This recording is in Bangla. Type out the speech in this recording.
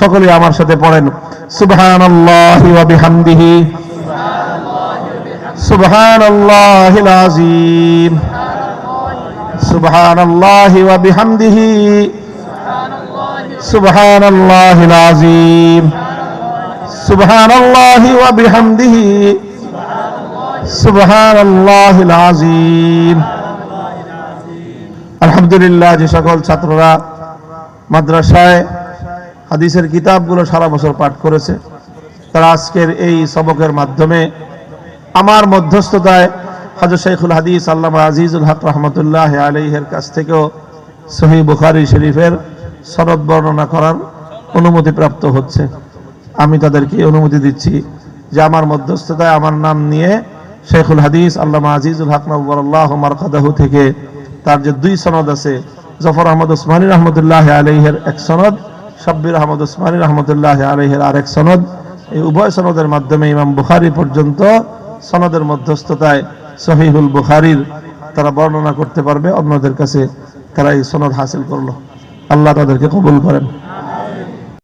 সকলে আমার সাথে পড়েন সুবহানাল্লাহি ওয়া বিহামদিহি সুবহানাল্লাহিল আযীম সুবহানাল্লাহি ওয়া বিহামদিহি সুবহানাল্লাহিল আযীম সুবহানাল্লাহি ওয়া বিহামদিহি সুবহানাল্লাহিল আযীম। আলহামদুলিল্লাহ, যে সকল ছাত্ররা মাদ্রাসায় হাদিসের কিতাবগুলো সারা বছর পাঠ করেছে, তারা আজকের এই সবকের মাধ্যমে আমার মধ্যস্থতায় হযরত শাইখুল হাদিস আল্লামা আজিজুল হক রহমতুল্লাহ আলাইহির কাছ থেকেও সহিহ বুখারী শরীফের সনদ বর্ণনা করার অনুমতি প্রাপ্ত হচ্ছে। আমি তাদেরকে অনুমতি দিচ্ছি যে আমার মধ্যস্থতায় আমার নাম নিয়ে শাইখুল হাদিস আল্লামা আজিজুল হক নওয়ারাল্লাহু মারকাদাহু থেকে তার যে দুই সনদ আছে, জফর আহমদ উসমানী রহমতুল্লাহ আলাইহির এক সনদ, শাব্বির আহমদ উসমানী রহমতুল্লাহ আলাইহির আরেক সনদ, এই উভয় সনদের মাধ্যমে ইমাম বুখারী পর্যন্ত সনদের মধ্যস্থতায় সহিহুল বুখারীর তারা বর্ণনা করতে পারবে। অন্যদের কাছে তারা এই সনদ হাসিল করলো। আল্লাহ তাদেরকে কবুল করেন।